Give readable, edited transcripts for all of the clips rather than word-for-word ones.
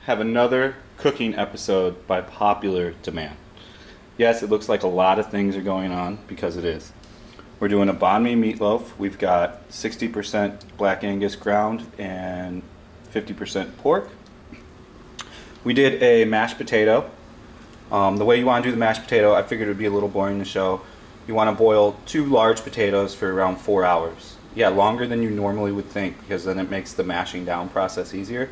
have another cooking episode by popular demand. Yes, it looks like a lot of things are going on because it is. We're doing a banh mi meatloaf. We've got 60% black Angus ground and 50% pork. We did a mashed potato. The way you want to do the mashed potato, I figured it would be a little boring to show. You want to boil 2 large potatoes for around 4 hours. Yeah, longer than you normally would think, because then it makes the mashing down process easier.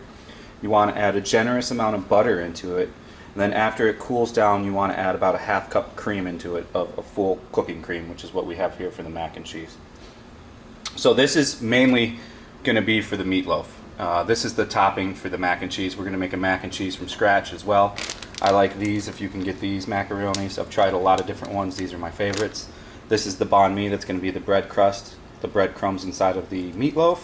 You want to add a generous amount of butter into it. And then after it cools down, you want to add about a half cup of cream into it, of a full cooking cream, which is what we have here for the mac and cheese. So this is mainly going to be for the meatloaf. This is the topping for the mac and cheese. We're going to make a mac and cheese from scratch as well. I like these if you can get these macaronis. I've tried a lot of different ones. These are my favorites. This is the banh mi. That's going to be the bread crust, the breadcrumbs inside of the meatloaf.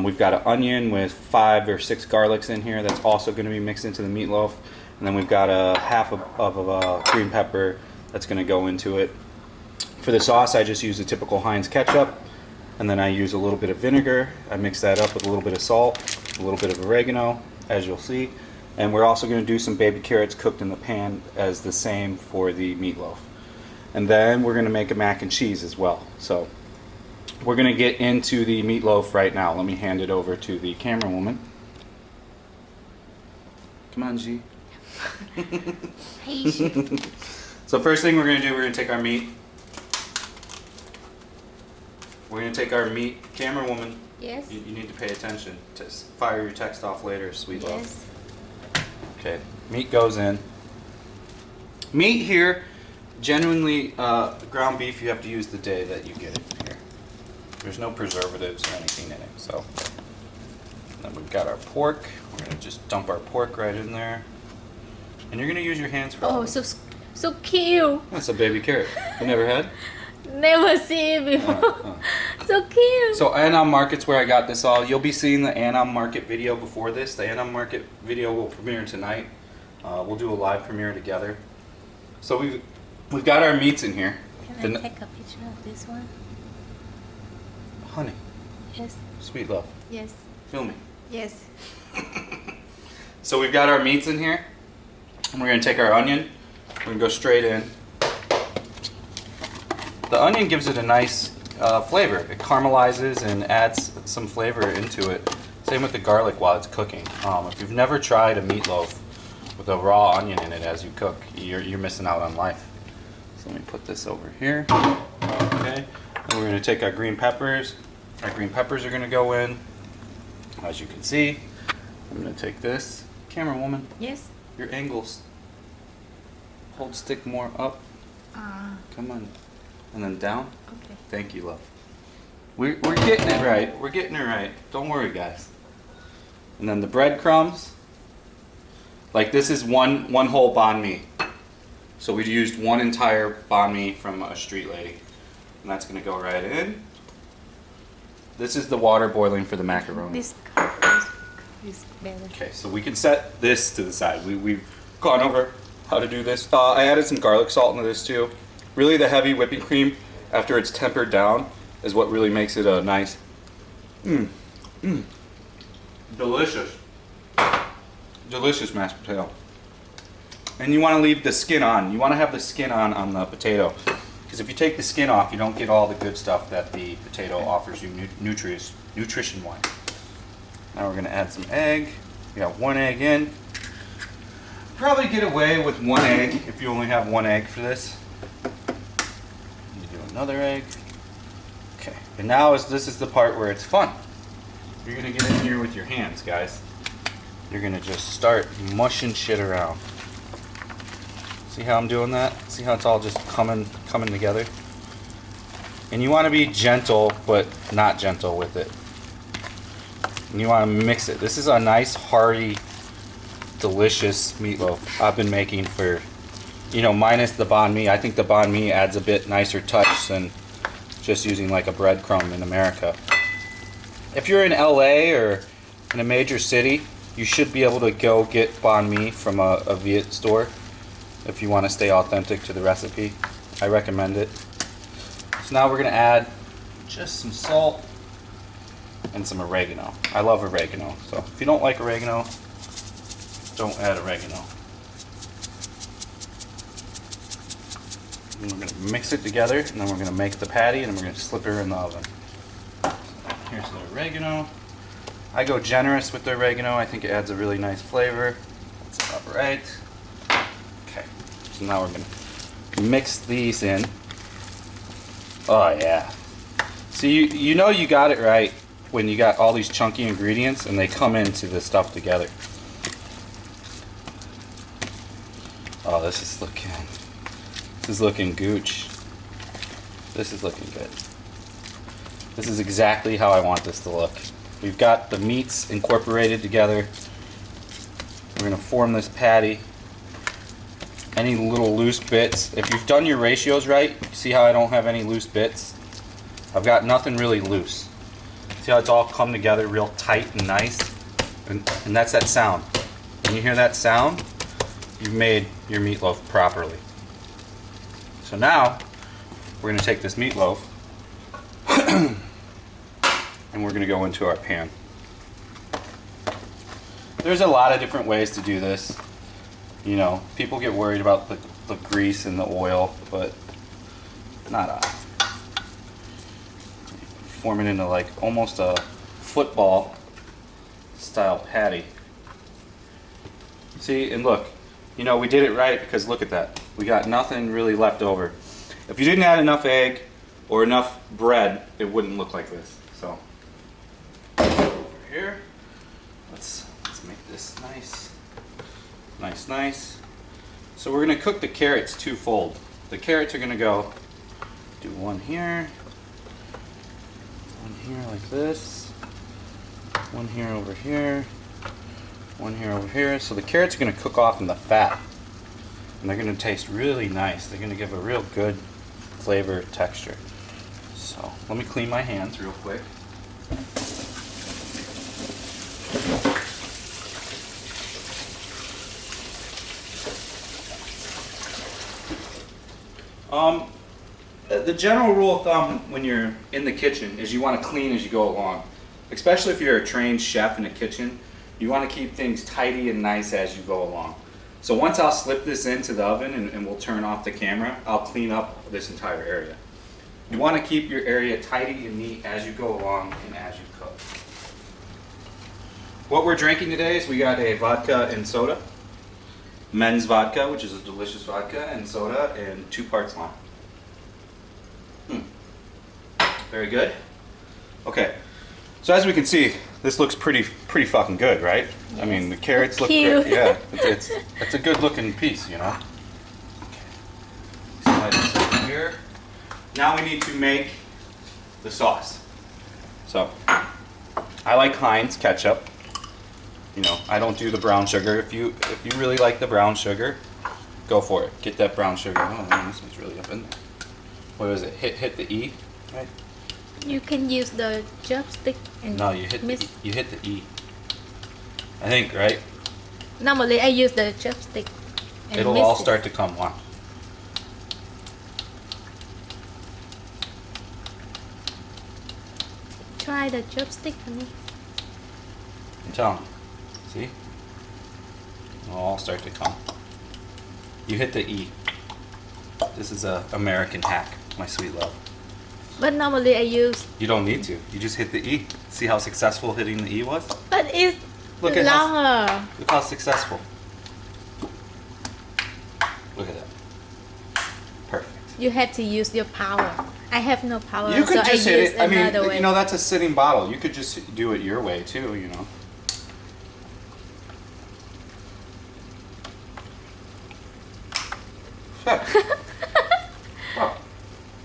We've got an onion with 5 or 6 garlics in here. That's also going to be mixed into the meatloaf. And then we've got a half of a green pepper that's going to go into it. For the sauce, I just use a typical Heinz ketchup. And then I use a little bit of vinegar. I mix that up with a little bit of salt, a little bit of oregano, as you'll see. And we're also going to do some baby carrots cooked in the pan as the same for the meatloaf. And then we're going to make a mac and cheese as well. So we're going to get into the meatloaf right now. Let me hand it over to the camera woman. Come on, G. So first thing we're going to do, we're going to take our meat. We're going to take our meat. Camera woman. Yes. You need to pay attention. To fire your text off later, sweet love. Yes. Okay, meat goes in. Meat here, genuinely, ground beef, you have to use the day that you get it here. There's no preservatives or anything in it, so. Then we've got our pork. We're going to just dump our pork right in there. And you're going to use your hands for all Oh, of it. so cute. That's a baby carrot. You never had? Never seen it before. So cute. So Annam Market's where I got this all. You'll be seeing the Annam Market video before this. The Annam Market video will premiere tonight. We'll do a live premiere together. So we've got our meats in here. Can I take a picture of this one? Honey, Yes. sweet love, Yes. film me. Yes. So we've got our meats in here. And we're going to take our onion. We're going to go straight in. The onion gives it a nice flavor. It caramelizes and adds some flavor into it. Same with the garlic while it's cooking. If you've never tried a meatloaf with a raw onion in it as you cook, you're missing out on life. So let me put this over here. Okay. And we're going to take our green peppers. Our green peppers are going to go in. As you can see, I'm going to take this. Camera woman, Yes. your angles. Hold stick more up. Come on. And then down. Okay. Thank you, love. We're getting it right. We're getting it right. Don't worry, guys. And then the breadcrumbs. Like this is one whole banh mi. So we used one entire banh mi from a street lady. And that's going to go right in. This is the water boiling for the macaroni. This cup is better. Okay, so we can set this to the side. We've gone over how to do this. I added some garlic salt into this too. Really the heavy whipping cream, after it's tempered down, is what really makes it a nice, delicious, delicious mashed potato. And you want to leave the skin on. You want to have the skin on the potato. Because if you take the skin off, you don't get all the good stuff that the potato offers you nutrition-wise. Now we're going to add some egg. We got 1 egg in. Probably get away with 1 egg if you only have 1 egg for this. You do another egg. Okay, and now this is the part where it's fun. You're going to get in here with your hands, guys. You're going to just start mushing shit around. See how I'm doing that? See how it's all just coming together? And you want to be gentle, but not gentle with it. And you want to mix it. This is a nice, hearty, delicious meatloaf I've been making for, minus the banh mi. I think the banh mi adds a bit nicer touch than just using like a breadcrumb in America. If you're in LA or in a major city, you should be able to go get banh mi from a Viet store. If you want to stay authentic to the recipe, I recommend it. So now we're going to add just some salt and some oregano. I love oregano, so if you don't like oregano, don't add oregano. And we're going to mix it together, and then we're going to make the patty, and then we're going to slip her in the oven. Here's the oregano. I go generous with the oregano. I think it adds a really nice flavor. That's about right. Okay, so now we're going to mix these in. Oh yeah. So you know you got it right when you got all these chunky ingredients and they come into this stuff together. Oh, this is looking gooch. This is looking good. This is exactly how I want this to look. We've got the meats incorporated together. We're gonna form this patty. Any little loose bits, if you've done your ratios right, see how I don't have any loose bits? I've got nothing really loose. See how it's all come together real tight and nice? And that's that sound. When you hear that sound, you've made your meatloaf properly. So now, we're gonna take this meatloaf and we're gonna go into our pan. There's a lot of different ways to do this. You know, people get worried about the grease and the oil, but not I. Form it into like almost a football style patty. See, and look, you know, we did it right because look at that. We got nothing really left over. If you didn't add enough egg or enough bread, it wouldn't look like this. So, over here, let's make this nice. Nice. So we're gonna cook the carrots twofold. The carrots are gonna go, do one here like this, one here over here, one here over here. So the carrots are gonna cook off in the fat. And they're gonna taste really nice. They're gonna give a real good flavor texture. So let me clean my hands real quick. The general rule of thumb when you're in the kitchen is you want to clean as you go along. Especially if you're a trained chef in a kitchen, you want to keep things tidy and nice as you go along. So once I'll slip this into the oven and we'll turn off the camera, I'll clean up this entire area. You want to keep your area tidy and neat as you go along and as you cook. What we're drinking today is we got a vodka and soda. Men's vodka, which is a delicious vodka, and soda, and 2 parts lime. Very good. Okay, so as we can see, this looks pretty fucking good, right? Yes. I mean, the carrots look great. Yeah, it's a good looking piece, you know. Slide this over here. Now we need to make the sauce. So, I like Heinz ketchup. You know, I don't do the brown sugar. If you really like the brown sugar, go for it. Get that brown sugar. Oh man, this one's really up in there. What is it? Hit the E, right? You can use the chopstick and no, you hit the E. I think, right? Normally I use the chopstick. And it'll all start to come on. Try the chopstick, honey. I'm telling you. See? It'll all start to come. You hit the E. This is a American hack, my sweet love. But normally I use... You don't need to. You just hit the E. See how successful hitting the E was? But it's longer. Look how successful. Look at that. Perfect. You had to use your power. I have no power, you could so just I hit use it. I mean, another way. you know, that's a sitting bottle. You could just do it your way too, you know. Well,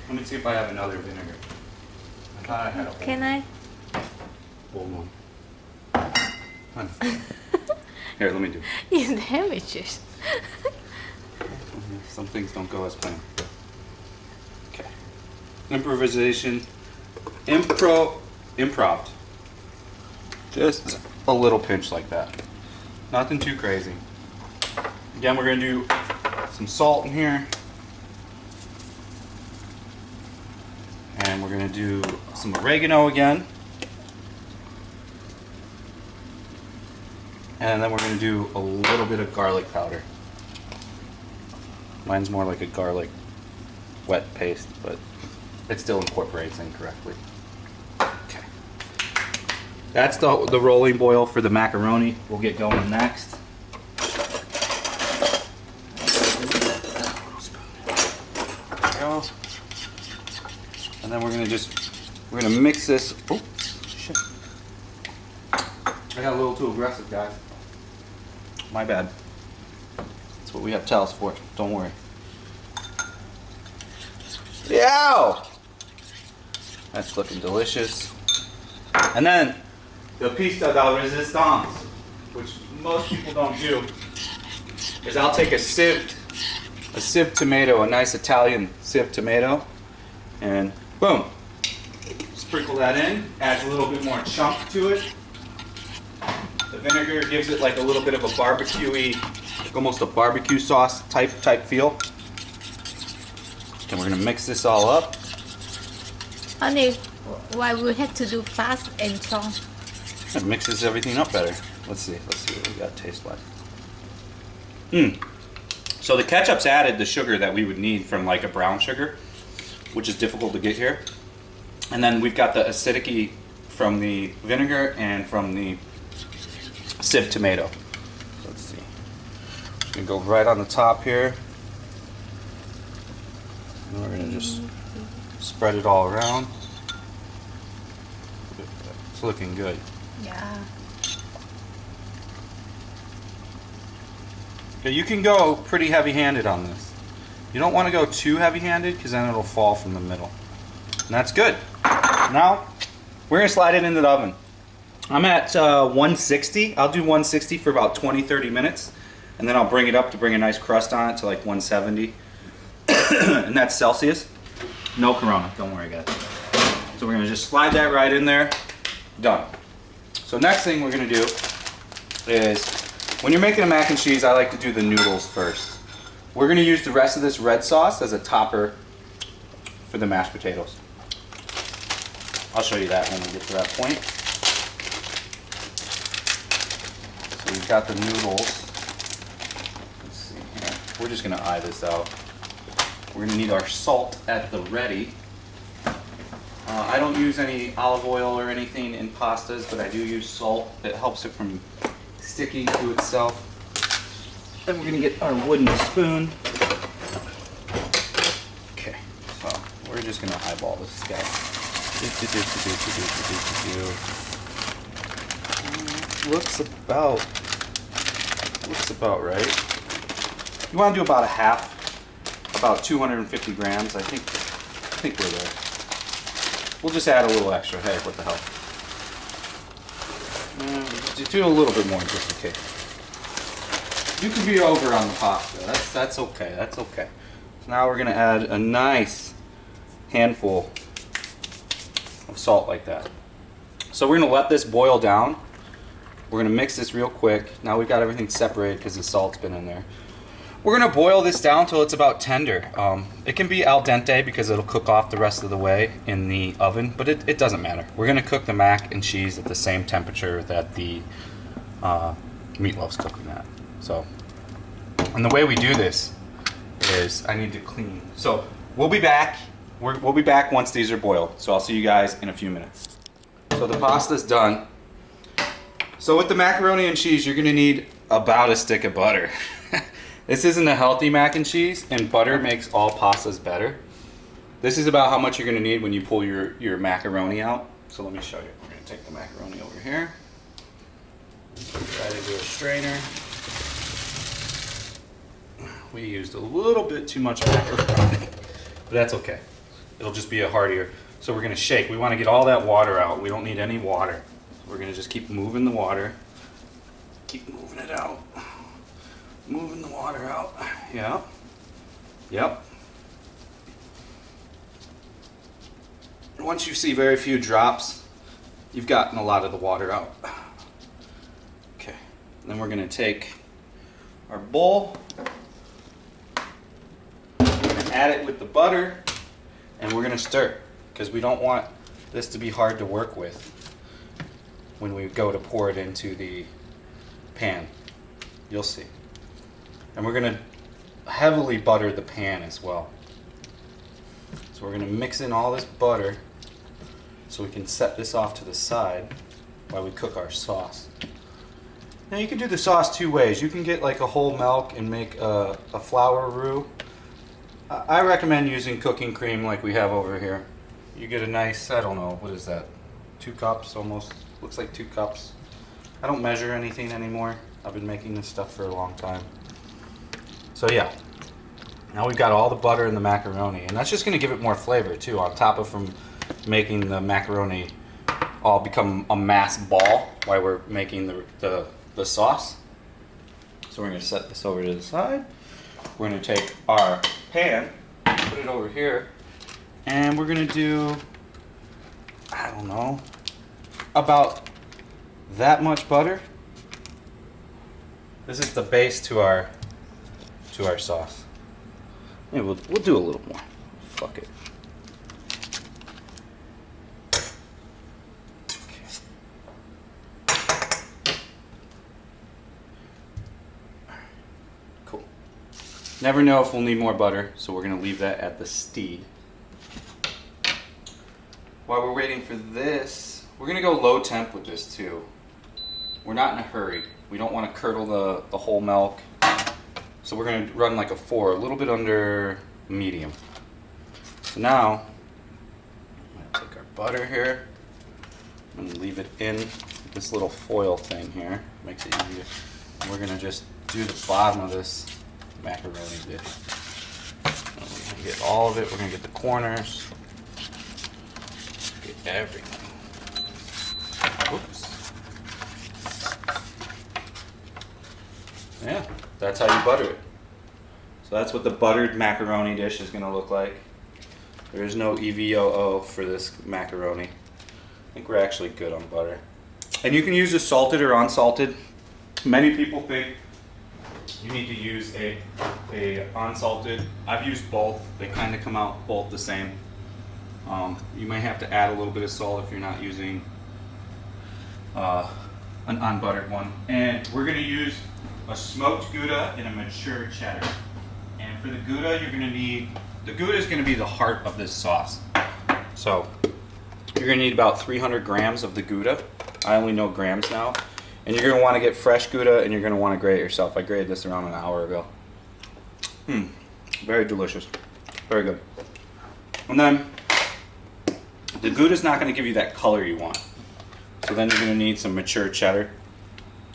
let me see if I have another vinegar. I thought I had a whole Can I? Hold on. Here, let me do it. You damages. Some things don't go as planned. Okay. Improvisation. Improv. Just a little pinch like that. Nothing too crazy. Again, we're going to do some salt in here. And we're going to do some oregano again. And then we're going to do a little bit of garlic powder. Mine's more like a garlic wet paste, but it still incorporates incorrectly. Okay. That's the rolling boil for the macaroni. We'll get going next. There we go. And then we're gonna mix this. Oh, shit. I got a little too aggressive, guys. My bad. That's what we have towels for. Don't worry. Yeah! That's looking delicious. And then the piece de la resistance, which most people don't do, is I'll take a sieved tomato, a nice Italian sieved tomato, and boom, sprinkle that in. Adds a little bit more chunk to it. The vinegar gives it like a little bit of a barbecue-y, like almost a barbecue sauce type feel. And we're gonna mix this all up. Honey, why we have to do fast and strong? It mixes everything up better. Let's see what we got taste-wise. So the ketchup's added the sugar that we would need from like a brown sugar, which is difficult to get here. And then we've got the acidity from the vinegar and from the sieved tomato. Let's see. Just gonna go right on the top here. And we're gonna just spread it all around. It's looking good. Yeah. Okay, you can go pretty heavy-handed on this. You don't want to go too heavy-handed because then it'll fall from the middle. And that's good. Now, we're gonna slide it into the oven. I'm at 160. I'll do 160 for about 20-30 minutes. And then I'll bring it up to bring a nice crust on it to like 170. And that's Celsius. No Corona, don't worry guys. So we're gonna just slide that right in there. Done. So next thing we're gonna do is, when you're making a mac and cheese, I like to do the noodles first. We're gonna use the rest of this red sauce as a topper for the mashed potatoes. I'll show you that when we get to that point. So we've got the noodles. Let's see here. We're just gonna eye this out. We're gonna need our salt at the ready. I don't use any olive oil or anything in pastas, but I do use salt. It helps it from sticking to itself. Then we're gonna get our wooden spoon. Okay, so we're just gonna eyeball this guy. Looks about right. You want to do about a half. About 250 grams, I think we're there. We'll just add a little extra. Hey, what the hell? Just do a little bit more just in case. You could be over on the pasta. That's okay. That's okay. So now we're gonna add a nice handful of salt like that. So we're gonna let this boil down. We're gonna mix this real quick. Now we've got everything separated because the salt's been in there. We're gonna boil this down till it's about tender. It can be al dente because it'll cook off the rest of the way in the oven, but it doesn't matter. We're gonna cook the mac and cheese at the same temperature that the meatloaf's cooking at. So, and the way we do this is I need to clean. So we'll be back. We'll be back once these are boiled. So I'll see you guys in a few minutes. So the pasta's done. So with the macaroni and cheese, you're gonna need about a stick of butter. This isn't a healthy mac and cheese, and butter makes all pastas better. This is about how much you're gonna need when you pull your macaroni out. So let me show you. We're gonna take the macaroni over here. Try to do a strainer. We used a little bit too much macaroni, but that's okay. It'll just be a heartier. So we're gonna shake. We wanna get all that water out. We don't need any water. So we're gonna just keep moving the water. Keep moving it out. Moving the water out. Yeah. Yep. Once you see very few drops, you've gotten a lot of the water out. Okay. Then we're going to take our bowl. We're going to add it with the butter, and we're going to stir because we don't want this to be hard to work with when we go to pour it into the pan. You'll see. And we're going to heavily butter the pan as well. So we're going to mix in all this butter so we can set this off to the side while we cook our sauce. Now you can do the sauce two ways. You can get like a whole milk and make a flour roux. I recommend using cooking cream like we have over here. You get a nice, I don't know, what is that? 2 cups almost. Looks like 2 cups. I don't measure anything anymore. I've been making this stuff for a long time. So yeah, now we've got all the butter in the macaroni, and that's just going to give it more flavor too, on top of from making the macaroni all become a mass ball while we're making the sauce. So we're going to set this over to the side. We're going to take our pan, put it over here, and we're going to do, I don't know, about that much butter. This is the base to our sauce. Yeah, we'll do a little more. Fuck it. Cool. Never know if we'll need more butter, so we're going to leave that at the steed. While we're waiting for this, we're going to go low temp with this too. We're not in a hurry. We don't want to curdle the whole milk. So we're going to run like a 4, a little bit under medium. So now, I'm going to take our butter here and leave it in this little foil thing here. Makes it easier. And we're going to just do the bottom of this macaroni dish. And we're going to get all of it. We're going to get the corners. Get everything. Oops. Yeah, that's how you butter it. So that's what the buttered macaroni dish is going to look like. There is no EVOO for this macaroni. I think we're actually good on butter. And you can use this salted or unsalted. Many people think you need to use a unsalted. I've used both. They kind of come out both the same. You might have to add a little bit of salt if you're not using an unbuttered one. And we're going to use a smoked Gouda and a mature cheddar. And for the Gouda, you're going to need, the Gouda is going to be the heart of this sauce. So you're going to need about 300 grams of the Gouda. I only know grams now. And you're going to want to get fresh Gouda, and you're going to want to grate it yourself. I grated this around an hour ago. Very delicious. Very good. And then the Gouda is not going to give you that color you want. So then you're going to need some mature cheddar.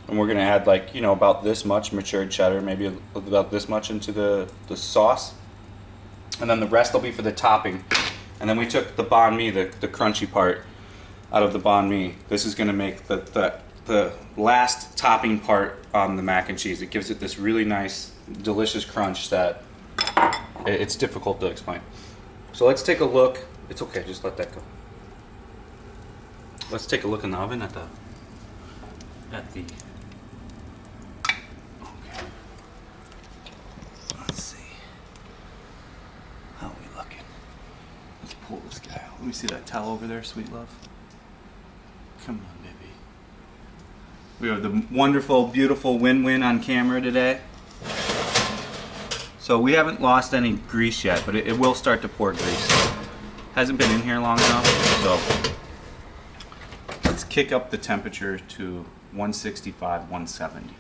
And we're going to add like, you know, about this much matured cheddar, maybe about this much into the sauce. And then the rest will be for the topping. And then we took the banh mi, the crunchy part, out of the banh mi. This is going to make the last topping part on the mac and cheese. It gives it this really nice, delicious crunch that it's difficult to explain. So let's take a look. It's okay, just let that go. Let's take a look in the oven at the okay. Let's see. How are we looking? Let's pull this guy out. Let me see that towel over there, sweet love. Come on, baby. We have the wonderful, beautiful win-win on camera today. So we haven't lost any grease yet, but it will start to pour grease. Hasn't been in here long enough, so let's kick up the temperature to 165, 170.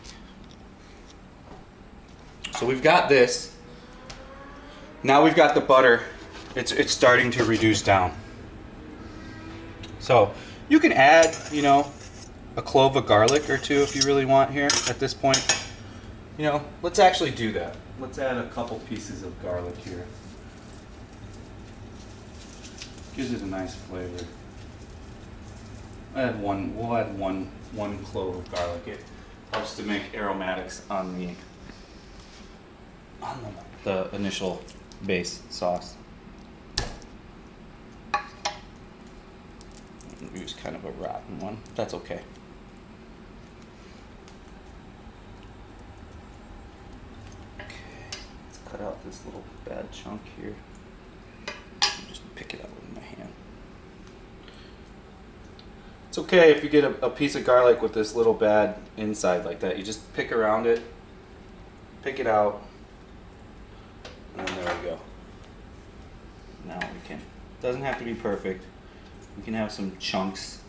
So we've got this. Now we've got the butter. It's starting to reduce down. So you can add, you know, a clove of garlic or two if you really want here at this point. You know, let's actually do that. Let's add a couple pieces of garlic here. Gives it a nice flavor. We'll add one clove of garlic. It helps to make aromatics on the initial base sauce. Use kind of a rotten one. That's okay. Okay, let's cut out this little bad chunk here. Just pick it up with my hand. It's okay if you get a piece of garlic with this little bad inside like that. You just pick around it, pick it out, and then there we go. Now we can, doesn't have to be perfect. We can have some chunks.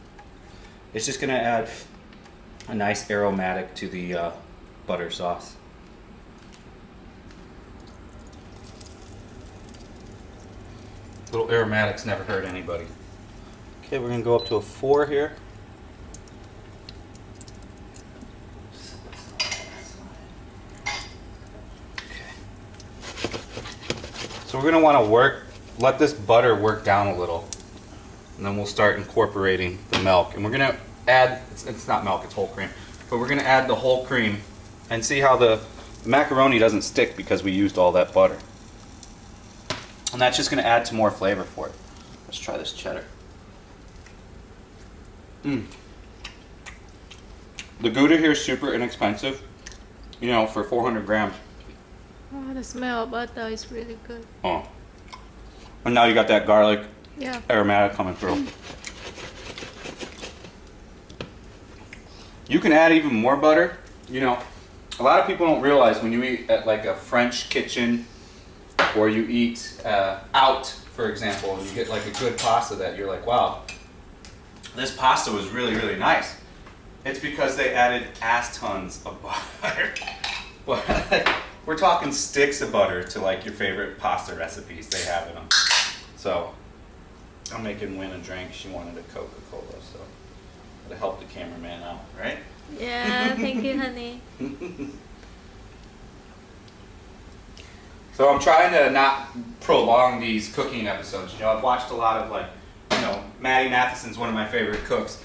It's just gonna add a nice aromatic to the butter sauce. Little aromatics never hurt anybody. Okay, we're gonna go up to a 4 here. Okay. So we're gonna want to let this butter work down a little, and then we'll start incorporating the milk. And we're gonna add, it's not milk, it's whole cream, but we're gonna add the whole cream and see how the macaroni doesn't stick because we used all that butter. And that's just gonna add some more flavor for it. Let's try this cheddar. The Gouda here is super inexpensive, you know, for 400 grams. Oh, the smell of butter is really good. Oh. And now you got that garlic aromatic coming through. You can add even more butter. You know, a lot of people don't realize when you eat at like a French kitchen or you eat out, for example, and you get like a good pasta that you're like, wow, this pasta was really, really nice. It's because they added ass tons of butter. But we're talking sticks of butter to like your favorite pasta recipes they have in them. So I'm making Win a drink. She wanted a Coca-Cola, so to help the cameraman out, right? Yeah, thank you, honey. So I'm trying to not prolong these cooking episodes. You know, I've watched a lot of like, you know, Maddie Matheson's one of my favorite cooks.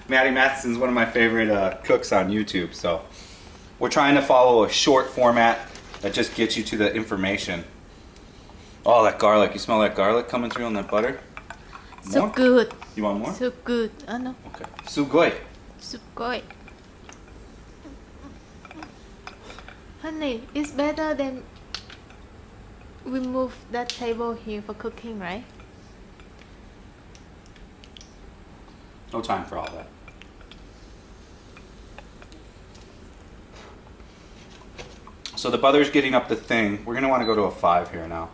Maddie Matheson's one of my favorite cooks on YouTube. So we're trying to follow a short format that just gets you to the information. Oh, that garlic. You smell that garlic coming through on that butter? So More? good. You want more? So good. Oh no. Okay. Sugoi. Sugoi. Honey, it's better than we move that table here for cooking, right? No time for all that. So the butter's getting up the thing. We're going to want to go to a 5 here now.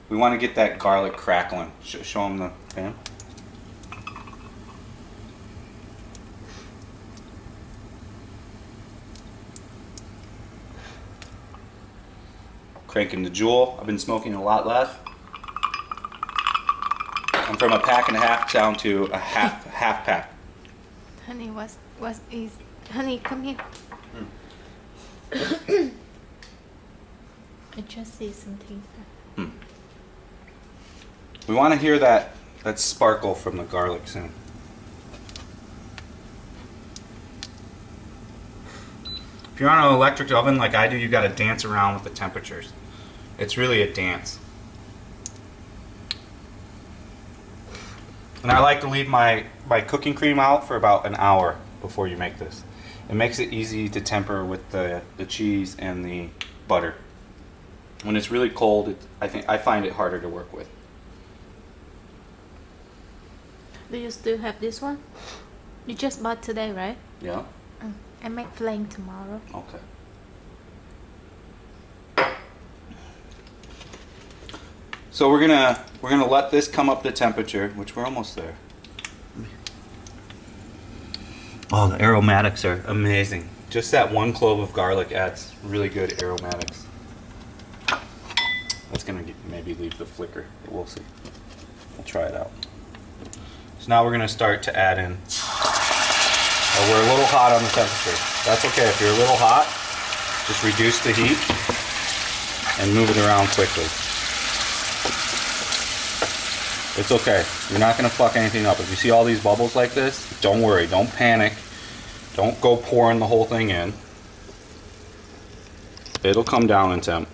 We want to get that garlic crackling. Show them the pan. Cranking the Jewel. I've been smoking a lot less. I'm from a pack and a half down to a half pack. Honey, honey, come here. I just see something. We want to hear that sparkle from the garlic soon. If you're on an electric oven like I do, you got to dance around with the temperatures. It's really a dance. And I like to leave my cooking cream out for about an hour before you make this. It makes it easy to temper with the cheese and the butter. When it's really cold, I find it harder to work with. Do you still have this one? You just bought today, right? Yeah. I make flan tomorrow. Okay. So we're gonna let this come up to temperature, which we're almost there. Oh, the aromatics are amazing. Just that one clove of garlic adds really good aromatics. That's gonna maybe leave the flicker, but we'll see. We'll try it out. So now we're gonna start to add in. We're a little hot on the temperature. That's okay. If you're a little hot, just reduce the heat and move it around quickly. It's okay. You're not going to fuck anything up. If you see all these bubbles like this, don't worry. Don't panic. Don't go pouring the whole thing in. It'll come down in temp.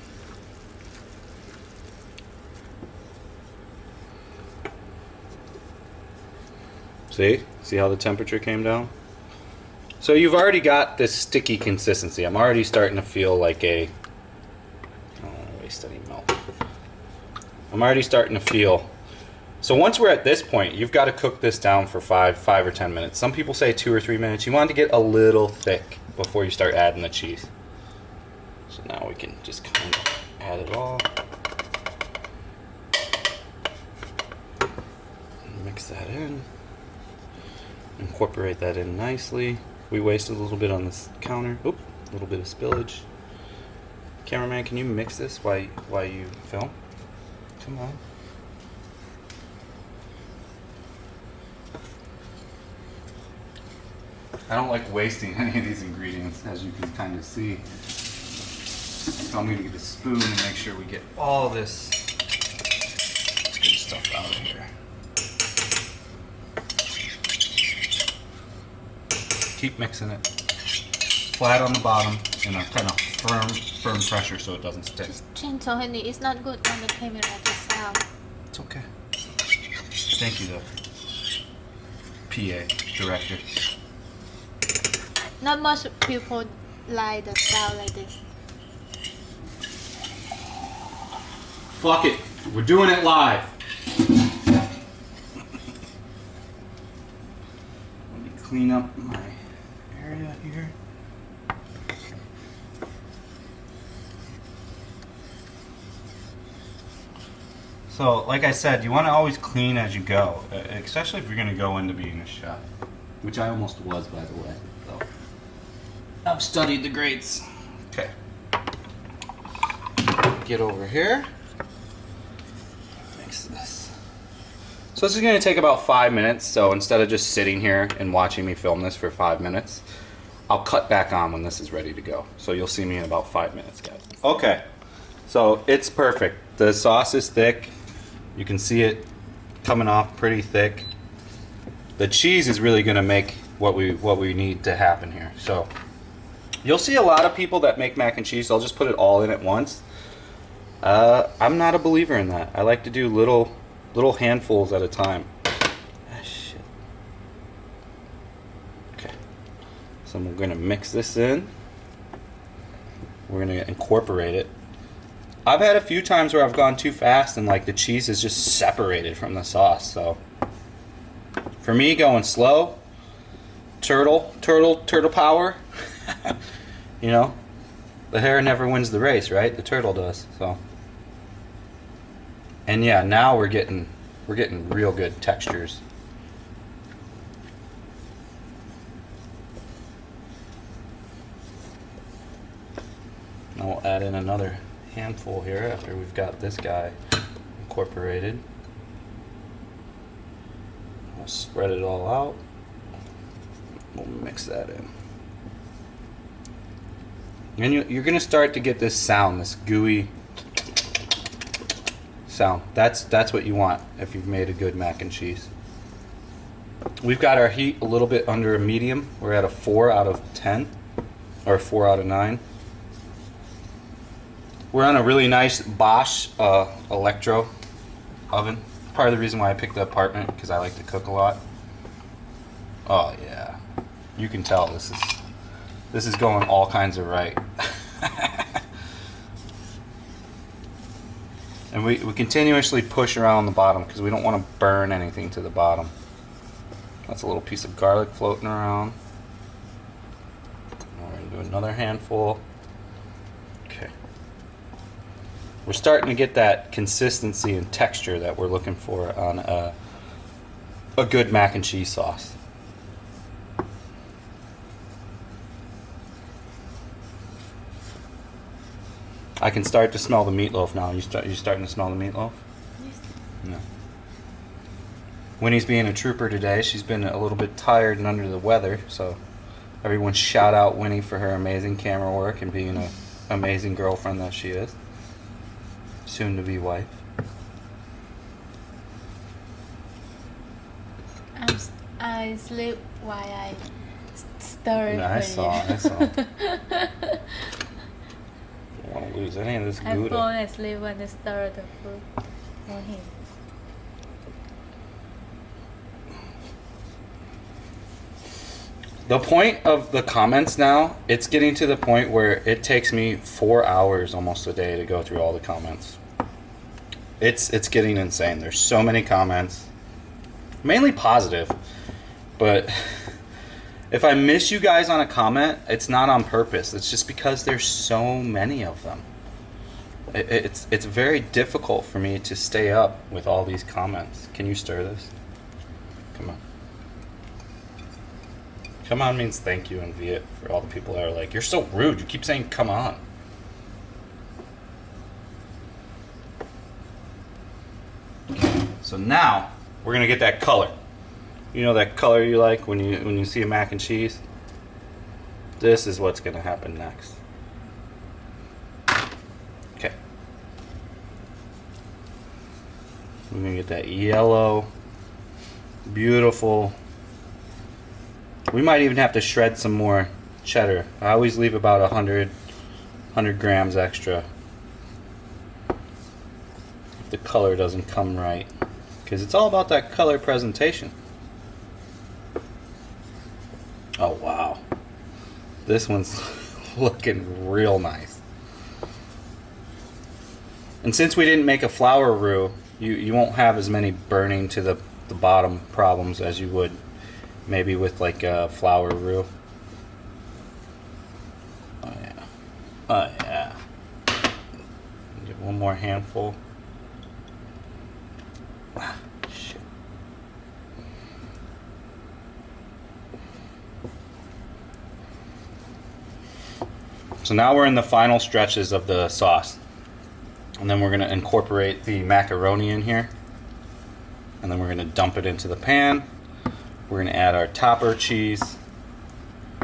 See? See how the temperature came down? So you've already got this sticky consistency. I'm already starting to feel like I don't want to waste any milk. I'm already starting to feel So once we're at this point, you've got to cook this down for 5 or 10 minutes. Some people say 2 or 3 minutes. You want it to get a little thick before you start adding the cheese. So now we can just kind of add it all. Mix that in. Incorporate that in nicely. We wasted a little bit on this counter. Oop, a little bit of spillage. Cameraman, can you mix this while you film? Come on. I don't like wasting any of these ingredients, as you can kind of see. So I'm going to get a spoon and make sure we get all this good stuff out of here. Keep mixing it. Flat on the bottom and a kind of firm pressure so it doesn't stick. Gentle, honey. It's not good on the camera to sound. It's okay. Thank you, though. PA, director. Not much people like the sound like this. Fuck it. We're doing it live. Let me clean up my area here. So, like I said, you want to always clean as you go, especially if you're going to go into being a chef, which I almost was, by the way. So, I've studied the grades. Okay. Get over here. Mix this. So this is going to take about 5 minutes. So instead of just sitting here and watching me film this for 5 minutes, I'll cut back on when this is ready to go. So you'll see me in about 5 minutes, guys. Okay. So it's perfect. The sauce is thick. You can see it coming off pretty thick. The cheese is really going to make what we need to happen here. So you'll see a lot of people that make mac and cheese, they'll just put it all in at once. I'm not a believer in that. I like to do little handfuls at a time. Ah, shit. Okay. So we're going to mix this in. We're going to incorporate it. I've had a few times where I've gone too fast and like the cheese is just separated from the sauce. So for me, going slow, turtle power. You know, the hare never wins the race, right? The turtle does. So, and yeah, now we're getting real good textures. Now we'll add in another handful here after we've got this guy incorporated. We'll spread it all out. We'll mix that in. And you're going to start to get this sound, this gooey sound. That's what you want if you've made a good mac and cheese. We've got our heat a little bit under a medium. We're at a 4 out of 10 or 4 out of 9. We're on a really nice Bosch electro oven. Part of the reason why I picked the apartment, because I like to cook a lot. Oh yeah, you can tell this is going all kinds of right. And we continuously push around the bottom because we don't want to burn anything to the bottom. That's a little piece of garlic floating around. We're going to do another handful. Okay. We're starting to get that consistency and texture that we're looking for on a good mac and cheese sauce. I can start to smell the meatloaf now. You starting to smell the meatloaf? Yes. No. Winnie's being a trooper today. She's been a little bit tired and under the weather, so everyone shout out Winnie for her amazing camera work and being an amazing girlfriend that she is. Soon to be wife. I sleep while I stir it. Yeah, I saw. Don't want to lose any of this I Gouda. fall asleep when I stir the food for him. The point of the comments now, it's getting to the point where it takes me 4 hours almost a day to go through all the comments. It's getting insane. There's so many comments, mainly positive, but if I miss you guys on a comment, it's not on purpose. It's just because there's so many of them. It's very difficult for me to stay up with all these comments. Can you stir this? Come on. Come on means thank you in Viet for all the people that are like, you're so rude. You keep saying come on. Okay. So now we're gonna get that color. You know that color you like when you see a mac and cheese? This is what's gonna happen next. Okay. We're gonna get that yellow, beautiful. We might even have to shred some more cheddar. I always leave about 100 grams extra if the color doesn't come right, because it's all about that color presentation. Oh wow, this one's looking real nice. And since we didn't make a flour roux, you won't have as many burning to the bottom problems as you would maybe with like a flour roux. Oh yeah. Oh yeah. Get one more handful. Ah, shit. So now we're in the final stretches of the sauce. And then we're going to incorporate the macaroni in here. And then we're going to dump it into the pan. We're going to add our topper cheese.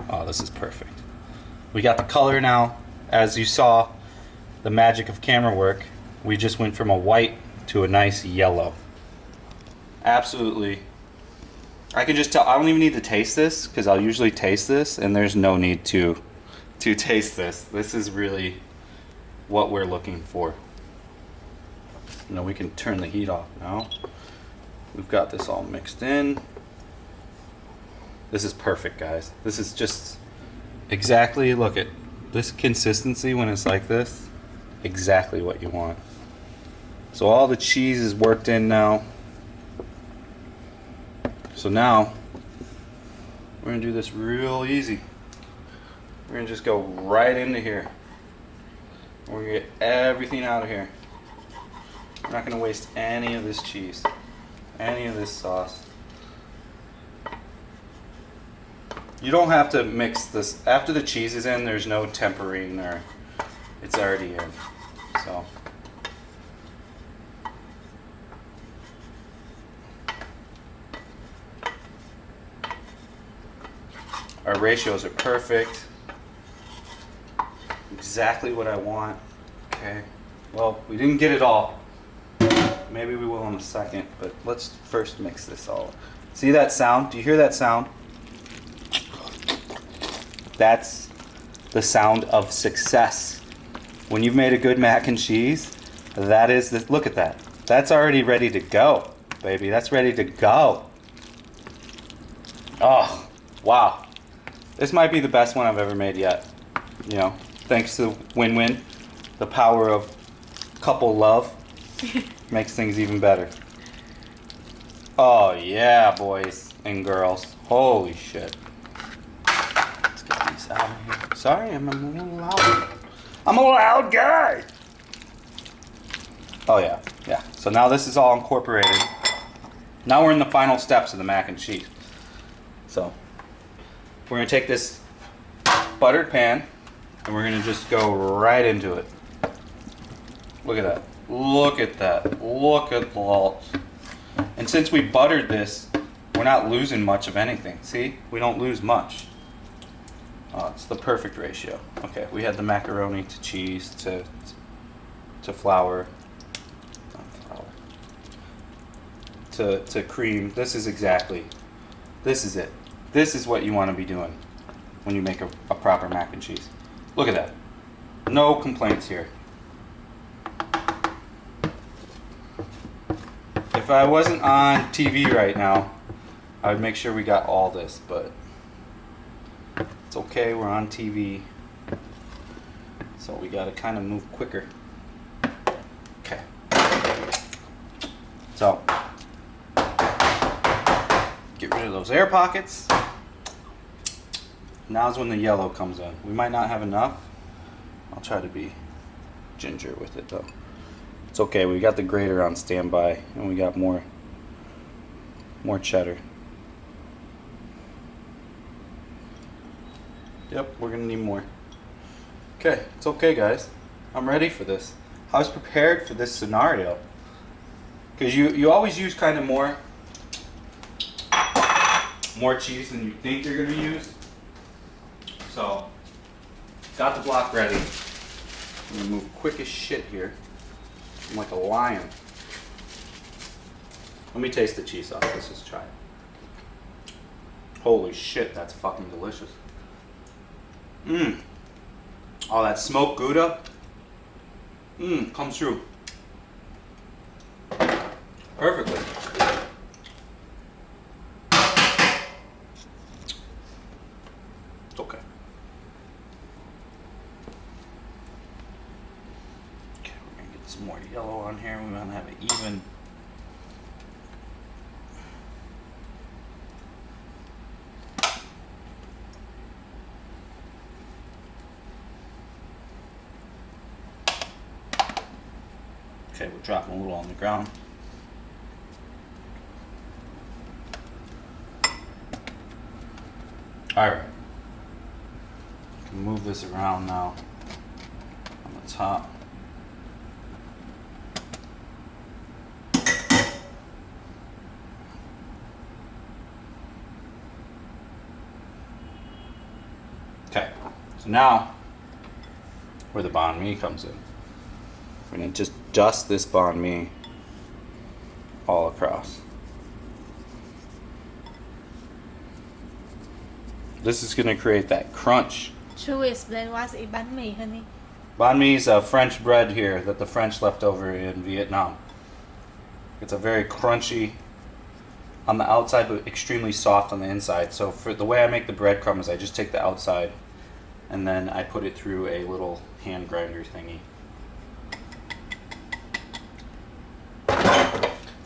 Oh, this is perfect. We got the color now. As you saw, the magic of camera work, we just went from a white to a nice yellow. Absolutely. I can just tell, I don't even need to taste this, because I'll usually taste this, and there's no need to taste this. This is really what we're looking for. You know, we can turn the heat off now. We've got this all mixed in. This is perfect, guys. This is just exactly, look at this consistency when it's like this, exactly what you want. So all the cheese is worked in now. So now we're gonna do this real easy. We're gonna just go right into here. We're gonna get everything out of here. We're not gonna waste any of this cheese, any of this sauce. You don't have to mix this. After the cheese is in, there's no tempering, or it's already in. So our ratios are perfect. Exactly what I want. Okay. Well, we didn't get it all. Maybe we will in a second, but let's first mix this all. See that sound? Do you hear that sound? That's the sound of success. When you've made a good mac and cheese, that is the, look at that. That's already ready to go, baby. That's ready to go. Oh, wow. This might be the best one I've ever made yet. You know, thanks to win-win. The power of couple love makes things even better. Oh yeah, boys and girls. Holy shit. Let's get these out of here. Sorry, I'm a little loud. I'm a loud guy. Oh yeah, yeah. So now this is all incorporated. Now we're in the final steps of the mac and cheese. So we're gonna take this buttered pan and we're gonna just go right into it. Look at that. Look at that. Look at that. And since we buttered this, we're not losing much of anything. See? We don't lose much. Oh, it's the perfect ratio. Okay, we had the macaroni to cheese to flour. Not flour. To cream. This is exactly. This is it. This is what you want to be doing when you make a proper mac and cheese. Look at that. No complaints here. If I wasn't on TV right now, I would make sure we got all this, but it's okay, we're on TV. So we gotta kind of move quicker. Okay. So, get rid of those air pockets. Now's when the yellow comes in. We might not have enough. I'll try to be ginger with it though. It's okay, we got the grater on standby and we got more cheddar. Yep, we're gonna need more. Okay, it's okay guys. I'm ready for this. I was prepared for this scenario. Because you always use kind of more cheese than you think you're gonna use. So, got the block ready. I'm gonna move quick as shit here. I'm like a lion. Let me taste the cheese sauce. Let's just try it. Holy shit, that's fucking delicious. Mmm. Oh, that smoked Gouda. Mmm, comes through. Perfectly. It's okay. Okay, we're gonna get some more yellow on here. We want to have it even. Okay, we're dropping a little on the ground. Alright. Move this around now on the top. Okay, so now where the banh mi comes in. We're going to just dust this banh mi all across. This is going to create that crunch. Should we explain what is banh mi, honey? Banh mi is a French bread here that the French left over in Vietnam. It's a very crunchy on the outside but extremely soft on the inside. So for the way I make the breadcrumbs, I just take the outside and then I put it through a little hand grinder thingy.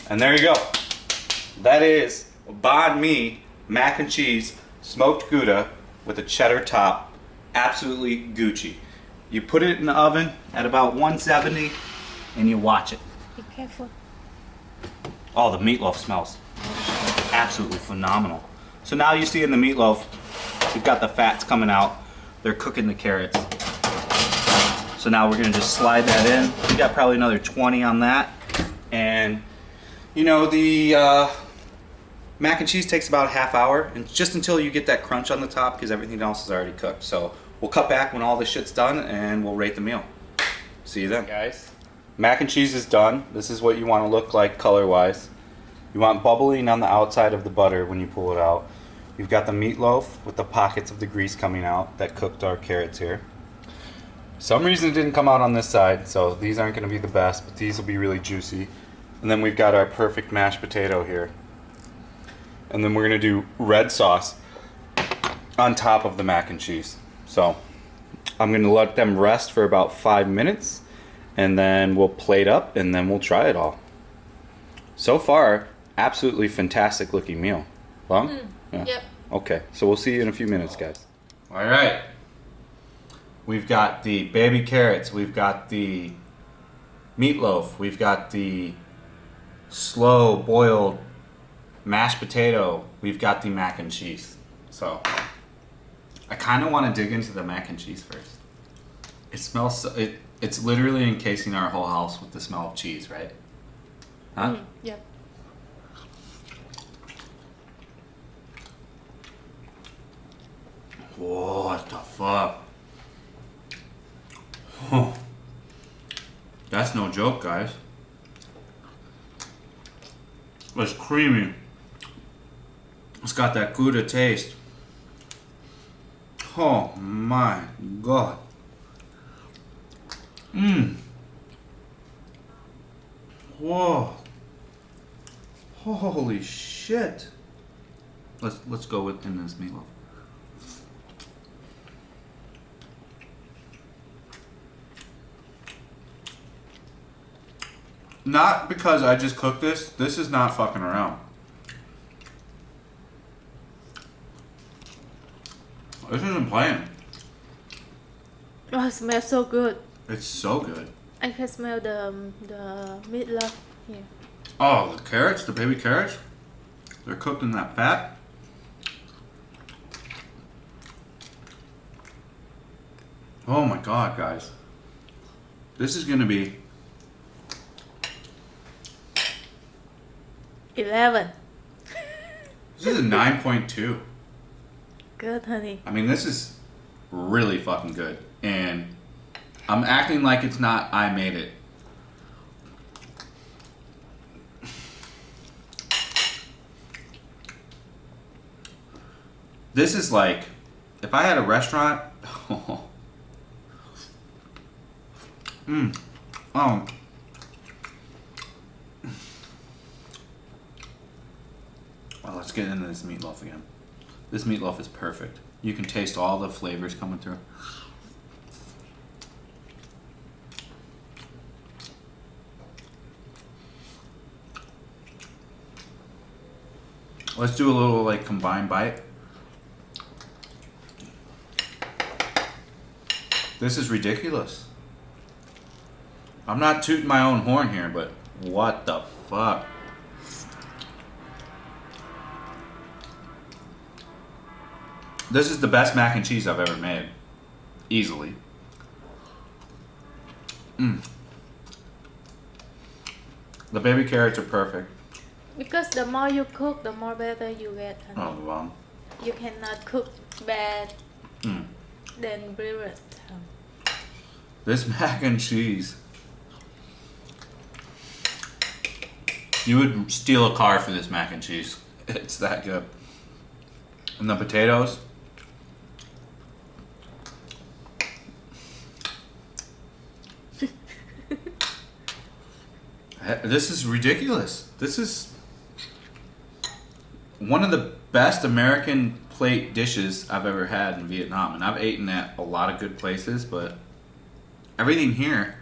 And there you go. That is banh mi, mac and cheese, smoked Gouda with a cheddar top. Absolutely Gucci. You put it in the oven at about 170 and you watch it. Be careful. Oh, the meatloaf smells absolutely phenomenal. So now you see in the meatloaf, we've got the fats coming out. They're cooking the carrots. So now we're gonna just slide that in. We got probably another 20 on that. And you know, the mac and cheese takes about a half hour, and just until you get that crunch on the top because everything else is already cooked. So we'll cut back when all this shit's done and we'll rate the meal. See you then. Guys, mac and cheese is done. This is what you want to look like color-wise. You want bubbling on the outside of the butter when you pull it out. You've got the meatloaf with the pockets of the grease coming out that cooked our carrots here. Some reason it didn't come out on this side, so these aren't going to be the best, but these will be really juicy. And then we've got our perfect mashed potato here. And then we're going to do red sauce on top of the mac and cheese. So I'm going to let them rest for about 5 minutes, and then we'll plate up, and then we'll try it all. So far, absolutely fantastic looking meal. Banh? Yeah. Yep. Okay, so we'll see you in a few minutes, guys. All right. We've got the baby carrots. We've got the meatloaf. We've got the slow boiled mashed potato. We've got the mac and cheese. So I kind of want to dig into the mac and cheese first. It smells so, it's literally encasing our whole house with the smell of cheese, right? Huh? Yep. Whoa, what the fuck? Oh, that's no joke, guys. It's creamy. It's got that Gouda taste. Oh my god. Mmm. Whoa. Holy shit. Let's go within this meatloaf. Not because I just cooked this. This is not fucking around. This isn't playing. Oh, it smells so good. It's so good. I can smell the meatloaf here. Oh, the carrots, the baby carrots. They're cooked in that fat. Oh my god, guys. This is gonna be 11. This is a 9.2. Good, honey. I mean, this is really fucking good. And I'm acting like it's not I made it. This is like, if I had a restaurant, well, let's get into this meatloaf again. This meatloaf is perfect. You can taste all the flavors coming through. Let's do a little like combined bite. This is ridiculous. I'm not tooting my own horn here, but what the fuck? This is the best mac and cheese I've ever made. Easily. The baby carrots are perfect. Because the more you cook, the more better you get, honey. Oh, wow. You cannot cook bad, then brilliant. This mac and cheese. You would steal a car for this mac and cheese. It's that good. And the potatoes. This is ridiculous. This is one of the best American plate dishes I've ever had in Vietnam. And I've eaten at a lot of good places, but everything here.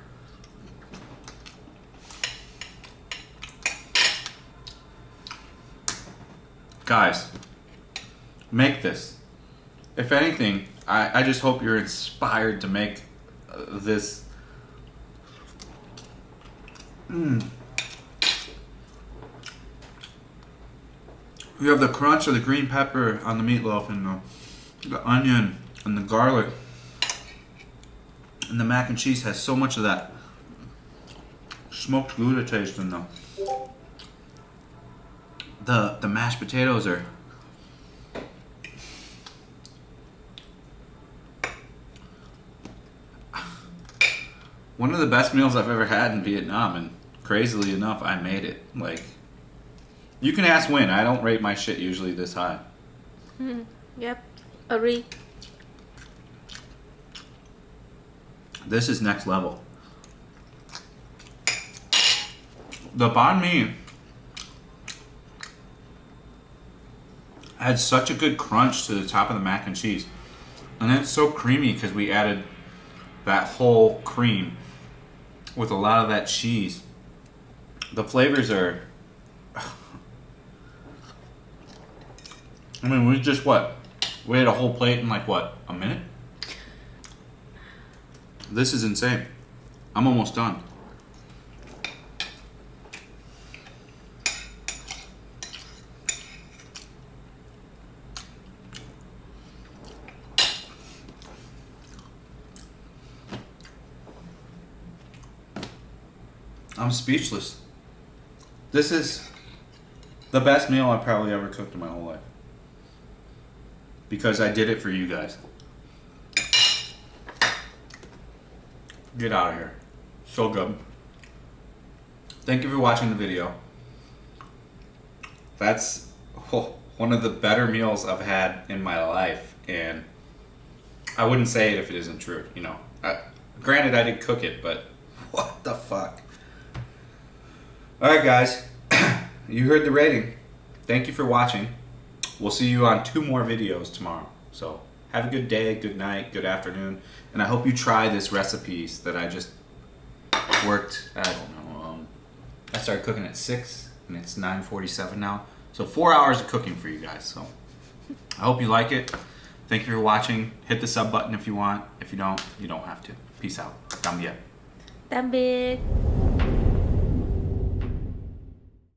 Guys, make this. If anything, I just hope you're inspired to make this. You have the crunch of the green pepper on the meatloaf and the onion and the garlic. And the mac and cheese has so much of that smoked Gouda taste in them. The mashed potatoes are one of the best meals I've ever had in Vietnam, and crazily enough, I made it. Like, you can ask Win. I don't rate my shit usually this high. Yep, agree. This is next level. The banh mi had such a good crunch to the top of the mac and cheese. And it's so creamy because we added that whole cream with a lot of that cheese. The flavors are... I mean, we just we ate a whole plate in like what, a minute? This is insane. I'm almost done. I'm speechless. This is the best meal I've probably ever cooked in my whole life. Because I did it for you guys. Get out of here. So good. Thank you for watching the video. That's one of the better meals I've had in my life. And I wouldn't say it if it isn't true, you know. Granted, I did cook it, but what the fuck? Alright guys, you heard the rating. Thank you for watching. We'll see you on 2 more videos tomorrow. So have a good day, good night, good afternoon. And I hope you try this recipes that I just worked, I don't know, I started cooking at 6 and it's 9:47 now. So 4 hours of cooking for you guys. So I hope you like it. Thank you for watching. Hit the sub button if you want. If you don't have to. Peace out. Cambia. Tạm biệt.